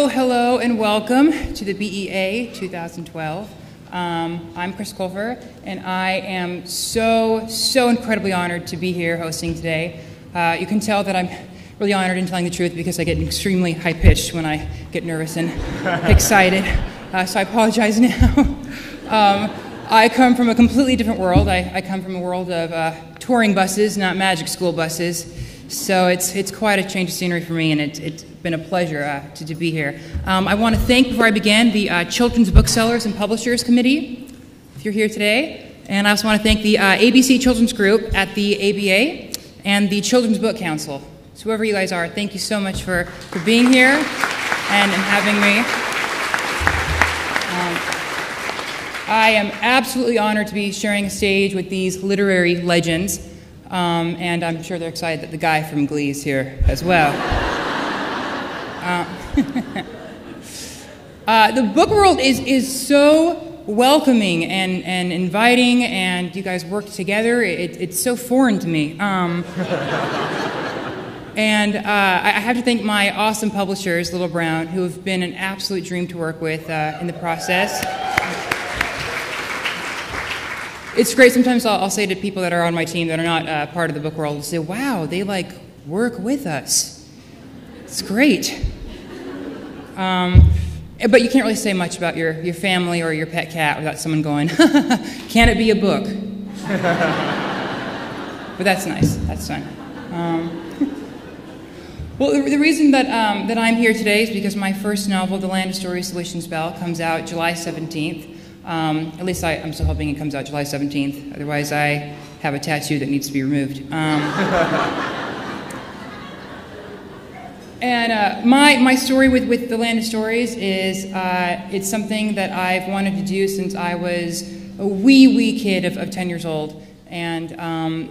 Hello, hello, and welcome to the BEA 2012. I'm Chris Colfer, and I am so incredibly honored to be here hosting today. You can tell that I'm really honored in telling the truth because I get extremely high-pitched when I get nervous and excited, so I apologize now. I come from a completely different world. I come from a world of touring buses, not magic school buses. So it's quite a change of scenery for me, and it's been a pleasure to be here. I want to thank, before I begin, the Children's Booksellers and Publishers Committee, if you're here today. And I also want to thank the ABC Children's Group at the ABA and the Children's Book Council. So whoever you guys are, thank you so much for being here and having me. I am absolutely honored to be sharing a stage with these literary legends. And I'm sure they're excited that the guy from Glee is here as well. The book world is so welcoming and inviting, and you guys work together. It's so foreign to me. And I have to thank my awesome publishers, Little Brown, who have been an absolute dream to work with in the process. It's great. Sometimes I'll say to people that are on my team that are not part of the book world, I'll say, wow, they work with us. It's great. But you can't really say much about your family or your pet cat without someone going, can it be a book? But that's nice. That's fun. Well, the reason that I'm here today is because my first novel, The Land of Stories, The Wishing Spell, comes out July 17th. At least I'm still hoping it comes out July 17th. Otherwise, I have a tattoo that needs to be removed. And my story with The Land of Stories is it's something that I've wanted to do since I was a wee kid of 10 years old, and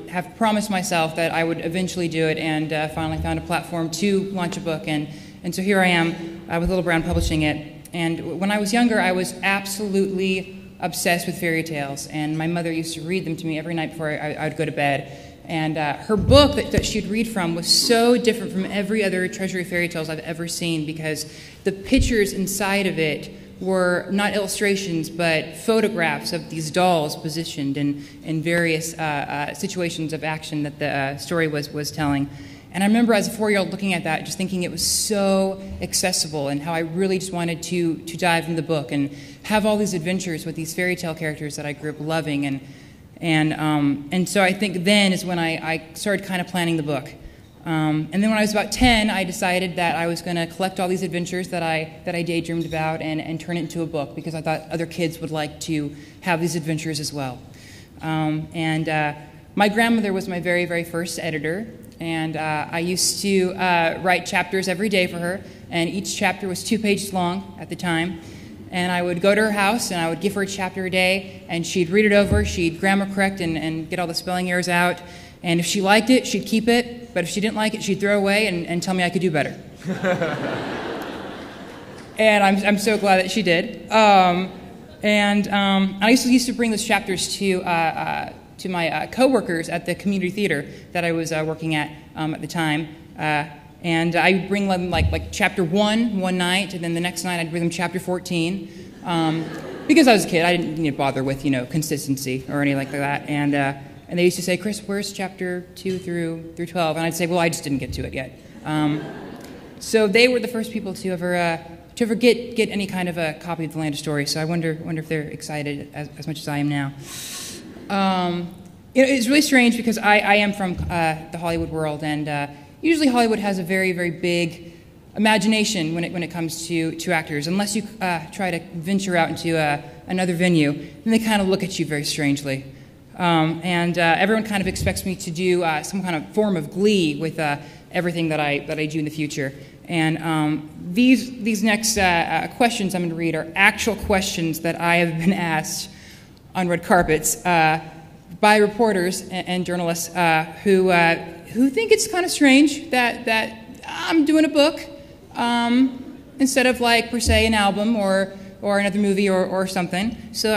have promised myself that I would eventually do it, and finally found a platform to launch a book. And so here I am with Little Brown publishing it. And when I was younger, I was absolutely obsessed with fairy tales, and my mother used to read them to me every night before I would go to bed. And her book that she'd read from was so different from every other treasury of fairy tales I've ever seen, because the pictures inside of it were not illustrations, but photographs of these dolls positioned in various situations of action that the story was telling. And I remember as a 4-year-old looking at that, just thinking it was so accessible, and how I really just wanted to dive into the book and have all these adventures with these fairy tale characters that I grew up loving. And so I think then is when I started kind of planning the book. And then when I was about 10, I decided that I was going to collect all these adventures that I daydreamed about and turn it into a book, because I thought other kids would like to have these adventures as well. My grandmother was my very first editor. And I used to write chapters every day for her, and each chapter was 2 pages long at the time. And I would go to her house, and I would give her a chapter a day, and she'd read it over, she'd grammar correct and get all the spelling errors out. And if she liked it, she'd keep it, but if she didn't like it, she'd throw it away and tell me I could do better. And I'm so glad that she did. I used to bring those chapters to my co-workers at the community theater that I was working at the time. And I would bring them like chapter 1 one night, and then the next night I'd bring them chapter 14. Because I was a kid, I didn't bother with, consistency or anything like that. And they used to say, Chris, where's chapter 2 through 12? And I'd say, well, I just didn't get to it yet. So they were the first people to ever get any kind of a copy of The Land of Stories. So I wonder if they're excited as much as I am now. It's really strange because I am from the Hollywood world, and usually Hollywood has a very big imagination when it comes to actors. Unless you try to venture out into another venue, then they kind of look at you very strangely. Everyone kind of expects me to do some kind of form of glee with everything that I do in the future. And these next questions I'm going to read are actual questions that I have been asked on red carpets by reporters and journalists who think it's kind of strange that I'm doing a book instead of per se an album or another movie or something. So